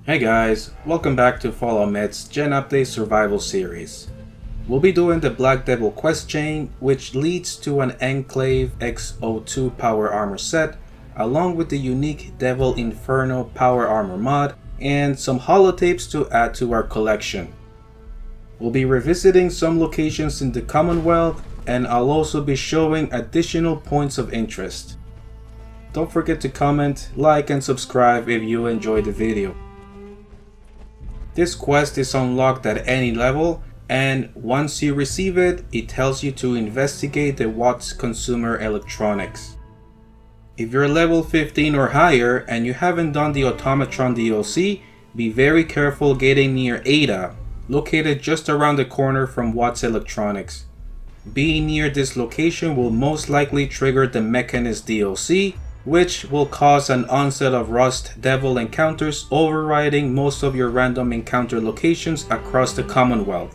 Hey guys, welcome back to Fallout Med's Gen Update Survival Series. We'll be doing the Black Devil quest chain, which leads to an Enclave X-02 power armor set, along with the unique Devil Inferno power armor mod, and some holotapes to add to our collection. We'll be revisiting some locations in the Commonwealth, and I'll also be showing additional points of interest. Don't forget to comment, like, and subscribe if you enjoyed the video. This quest is unlocked at any level, and once you receive it, it tells you to investigate the Wattz Consumer Electronics. If you're level 15 or higher and you haven't done the Automatron DLC, be very careful getting near Ada, located just around the corner from Wattz Electronics. Being near this location will most likely trigger the Mechanist DLC, which will cause an onset of Rust Devil encounters, overriding most of your random encounter locations across the Commonwealth.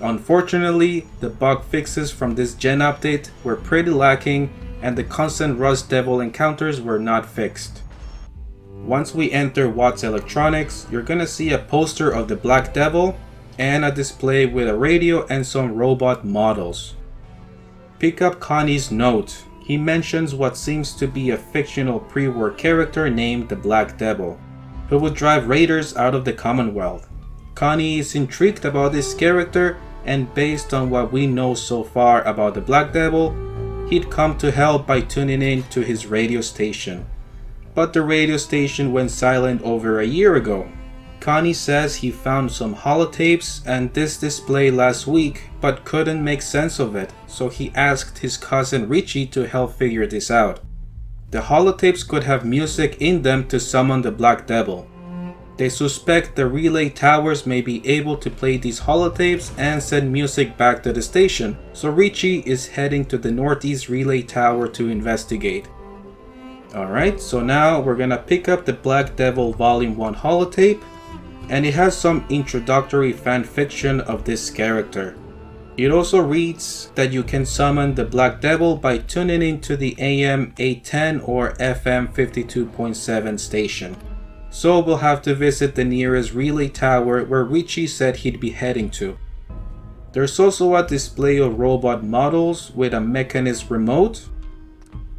Unfortunately, the bug fixes from this gen update were pretty lacking, and the constant Rust Devil encounters were not fixed. Once we enter Wattz Electronics, you're gonna see a poster of the Black Devil and a display with a radio and some robot models. Pick up Connie's note. He mentions what seems to be a fictional pre-war character named the Black Devil, who would drive raiders out of the Commonwealth. Connie is intrigued about this character, and based on what we know so far about the Black Devil, he'd come to help by tuning in to his radio station. But the radio station went silent over a year ago. Connie says he found some holotapes and this display last week, but couldn't make sense of it, so he asked his cousin Richie to help figure this out. The holotapes could have music in them to summon the Black Devil. They suspect the relay towers may be able to play these holotapes and send music back to the station, so Richie is heading to the Northeast Relay Tower to investigate. Alright, so now we're gonna pick up the Black Devil Volume 1 holotape, and it has some introductory fan fiction of this character. It also reads that you can summon the Black Devil by tuning into the AM 810 or FM 52.7 station. So we'll have to visit the nearest relay tower where Richie said he'd be heading to. There's also a display of robot models with a Mechanist remote.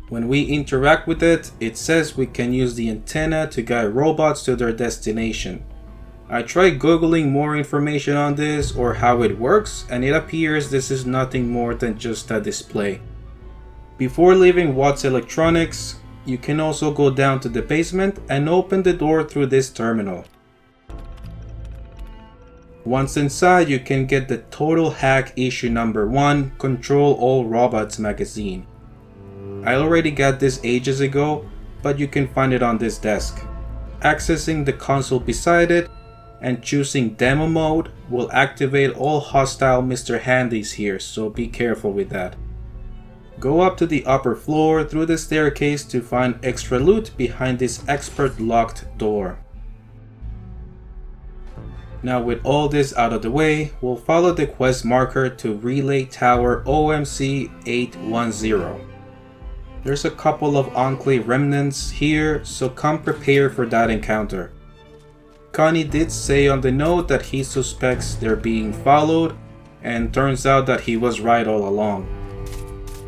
When we interact with it, it says we can use the antenna to guide robots to their destination. I tried googling more information on this or how it works, and it appears this is nothing more than just a display. Before leaving Wattz Electronics, you can also go down to the basement and open the door through this terminal. Once inside, you can get the Total Hack issue number 1 Control All Robots magazine. I already got this ages ago, but you can find it on this desk. Accessing the console beside it and choosing demo mode will activate all hostile Mr. Handys here, so be careful with that. Go up to the upper floor through the staircase to find extra loot behind this expert locked door. Now with all this out of the way, we'll follow the quest marker to Relay Tower OMC 810. There's a couple of Enclave remnants here, so come prepared for that encounter. Connie did say on the note that he suspects they're being followed, and turns out that he was right all along.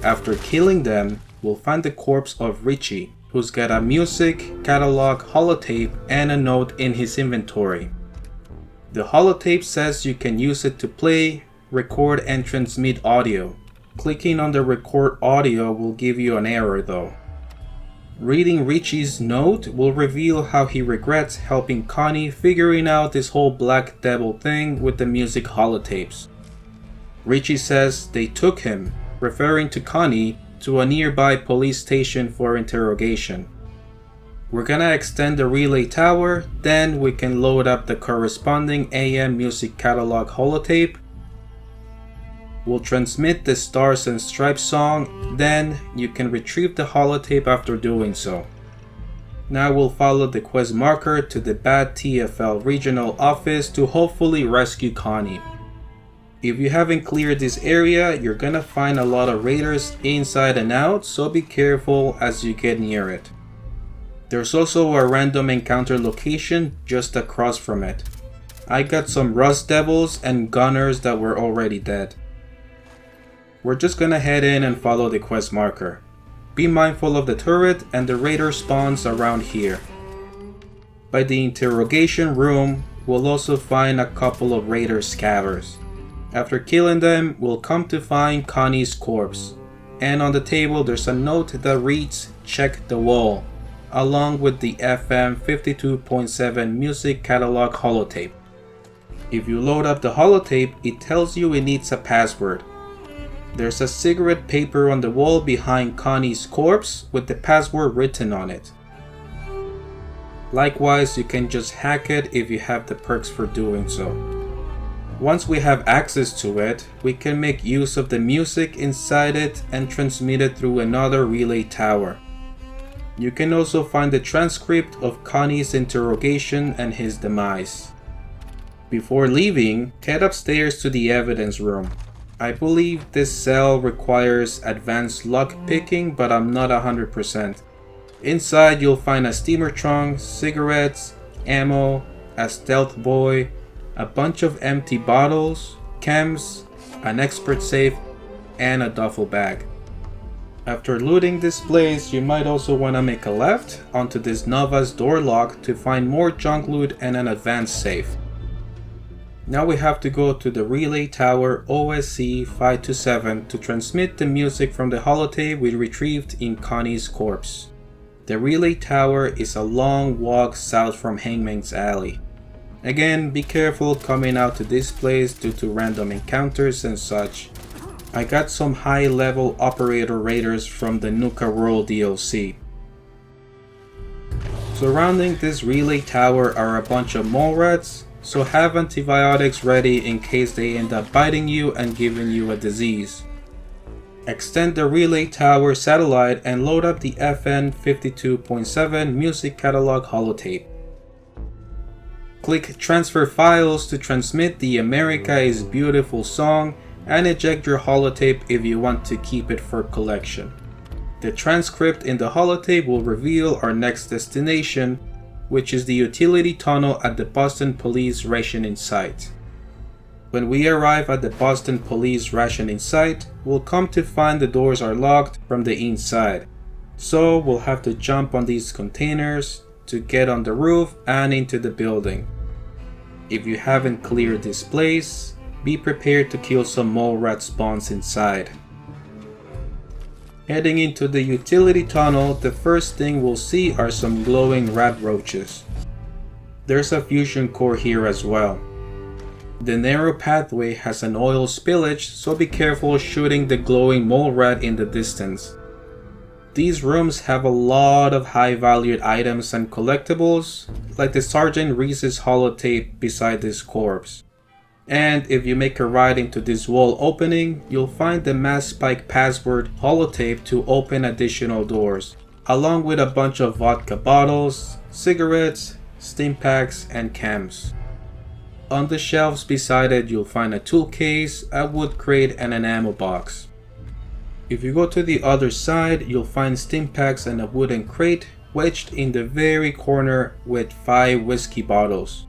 After killing them, we'll find the corpse of Richie, who's got a music, catalog, holotape, and a note in his inventory. The holotape says you can use it to play, record, and transmit audio. Clicking on the record audio will give you an error though. Reading Richie's note will reveal how he regrets helping Connie figuring out this whole Black Devil thing with the music holotapes. Richie says they took him, referring to Connie, to a nearby police station for interrogation. We're gonna extend the relay tower, then we can load up the corresponding AM music catalog holotape. We'll transmit the Stars and Stripes song, then you can retrieve the holotape after doing so. Now we'll follow the quest marker to the BADTFL regional office to hopefully rescue Connie. If you haven't cleared this area, you're gonna find a lot of raiders inside and out, so be careful as you get near it. There's also a random encounter location just across from it. I got some Rust Devils and Gunners that were already dead. We're just gonna head in and follow the quest marker. Be mindful of the turret and the raider spawns around here. By the interrogation room, we'll also find a couple of raider scavvers. After killing them, we'll come to find Connie's corpse. And on the table there's a note that reads, "Check the wall," along with the FM 52.7 music catalog holotape. If you load up the holotape, it tells you it needs a password. There's a cigarette paper on the wall behind Connie's corpse with the password written on it. Likewise, you can just hack it if you have the perks for doing so. Once we have access to it, we can make use of the music inside it and transmit it through another relay tower. You can also find the transcript of Connie's interrogation and his demise. Before leaving, head upstairs to the evidence room. I believe this cell requires advanced lock picking, but I'm not 100%. Inside you'll find a steamer trunk, cigarettes, ammo, a stealth boy, a bunch of empty bottles, chems, an expert safe, and a duffel bag. After looting this place, you might also want to make a left onto this Nova's door lock to find more junk loot and an advanced safe. Now we have to go to the relay tower OSC 527 to transmit the music from the holotape we retrieved in Connie's corpse. The relay tower is a long walk south from Hangman's Alley. Again, be careful coming out to this place due to random encounters and such. I got some high level operator raiders from the Nuka World DLC. Surrounding this relay tower are a bunch of mole rats, so have antibiotics ready in case they end up biting you and giving you a disease. Extend the relay tower satellite and load up the FN 52.7 music catalog holotape. Click transfer files to transmit the America is Beautiful song and eject your holotape if you want to keep it for collection. The transcript in the holotape will reveal our next destination, which is the utility tunnel at the Boston Police rationing site. When we arrive at the Boston Police rationing site, we'll come to find the doors are locked from the inside. So we'll have to jump on these containers to get on the roof and into the building. If you haven't cleared this place, be prepared to kill some mole rat spawns inside. Heading into the utility tunnel, the first thing we'll see are some glowing rat roaches. There's a fusion core here as well. The narrow pathway has an oil spillage, so be careful shooting the glowing mole rat in the distance. These rooms have a lot of high valued items and collectibles, like the Sergeant Reese's holotape beside this corpse. And if you make a right into this wall opening, you'll find the Mass Spike password holotape to open additional doors, along with a bunch of vodka bottles, cigarettes, stim packs, and chems. On the shelves beside it, you'll find a tool case, a wood crate, and an ammo box. If you go to the other side, you'll find stim packs and a wooden crate wedged in the very corner with 5 whiskey bottles.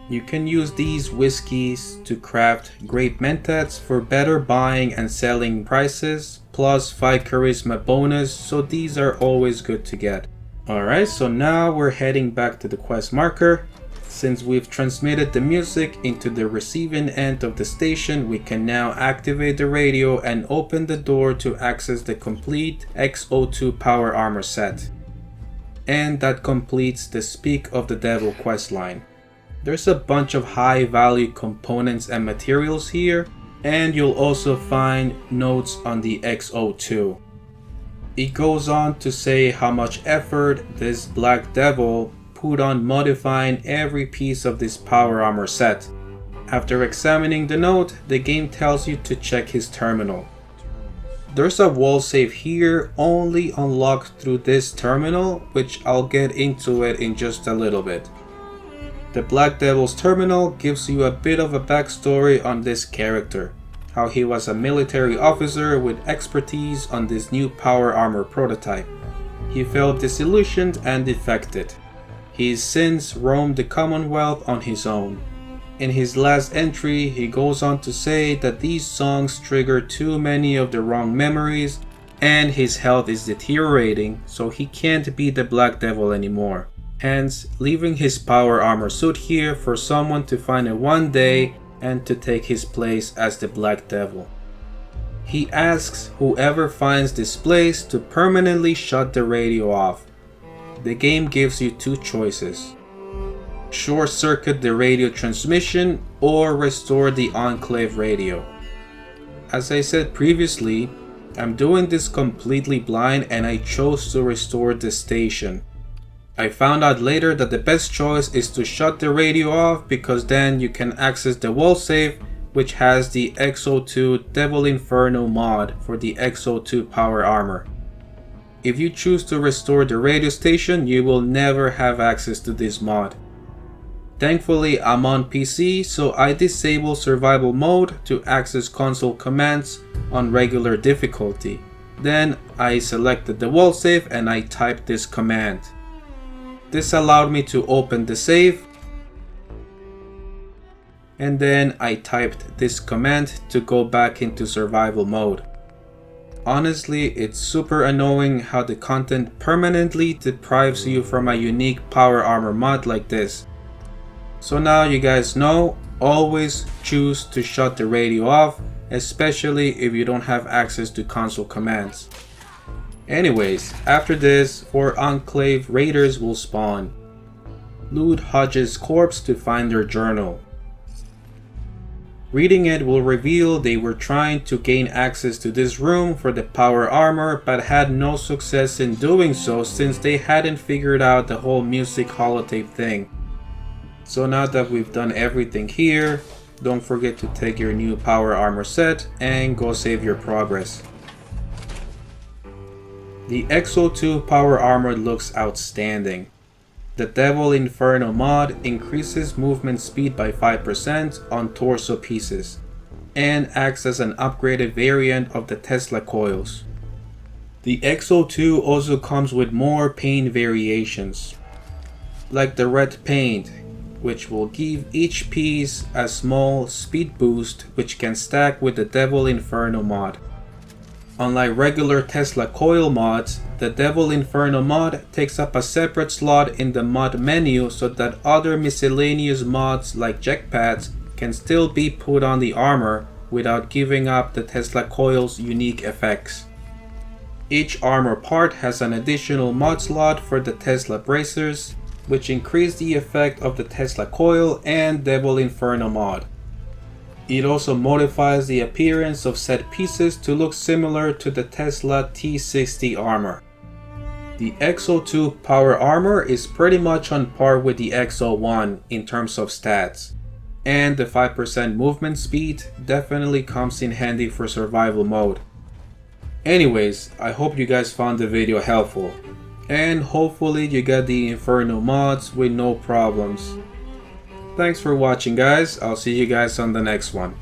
You can use these whiskeys to craft grape mentats for better buying and selling prices, plus 5 charisma bonus, so these are always good to get. Alright, so now we're heading back to the quest marker. Since we've transmitted the music into the receiving end of the station, we can now activate the radio and open the door to access the complete X-02 power armor set. And that completes the Speak of the Devil questline. There's a bunch of high value components and materials here, and you'll also find notes on the X-02. It goes on to say how much effort this Black Devil put on modifying every piece of this power armor set. After examining the note, the game tells you to check his terminal. There's a wall safe here, only unlocked through this terminal, which I'll get into it in just a little bit. The Black Devil's terminal gives you a bit of a backstory on this character, how he was a military officer with expertise on this new power armor prototype. he felt disillusioned and defected. He has since roamed the Commonwealth on his own. In his last entry, he goes on to say that these songs trigger too many of the wrong memories and his health is deteriorating, so he can't be the Black Devil anymore. Hence, leaving his power armor suit here for someone to find it one day and to take his place as the Black Devil. He asks whoever finds this place to permanently shut the radio off. The game gives you two choices: short circuit the radio transmission or restore the Enclave radio. As I said previously, I'm doing this completely blind and I chose to restore the station. I found out later that the best choice is to shut the radio off because then you can access the wall save, which has the X-02 Devil Inferno mod for the X-02 power armor. If you choose to restore the radio station, you will never have access to this mod. Thankfully, I'm on PC, so I disable survival mode to access console commands on regular difficulty. Then I selected the wall save and I typed this command. This allowed me to open the save, and then I typed this command to go back into survival mode. Honestly, it's super annoying how the content permanently deprives you from a unique power armor mod like this. So now you guys know, always choose to shut the radio off, especially if you don't have access to console commands. Anyways, after this, 4 Enclave raiders will spawn. Loot Hodge's corpse to find their journal. Reading it will reveal they were trying to gain access to this room for the power armor but had no success in doing so since they hadn't figured out the whole music holotape thing. So now that we've done everything here, don't forget to take your new power armor set and go save your progress. The X-02 power armor looks outstanding. The Devil Inferno mod increases movement speed by 5% on torso pieces, and acts as an upgraded variant of the Tesla coils. The X-02 also comes with more paint variations, like the red paint, which will give each piece a small speed boost which can stack with the Devil Inferno mod. Unlike regular Tesla coil mods, the Devil Inferno mod takes up a separate slot in the mod menu so that other miscellaneous mods like jetpacks can still be put on the armor without giving up the Tesla coil's unique effects. Each armor part has an additional mod slot for the Tesla bracers, which increase the effect of the Tesla coil and Devil Inferno mod. It also modifies the appearance of set pieces to look similar to the Tesla T60 armor. The X-02 power armor is pretty much on par with the X-01 in terms of stats, and the 5% movement speed definitely comes in handy for survival mode. Anyways, I hope you guys found the video helpful, and hopefully you got the Inferno mods with no problems. Thanks for watching guys, I'll see you guys on the next one.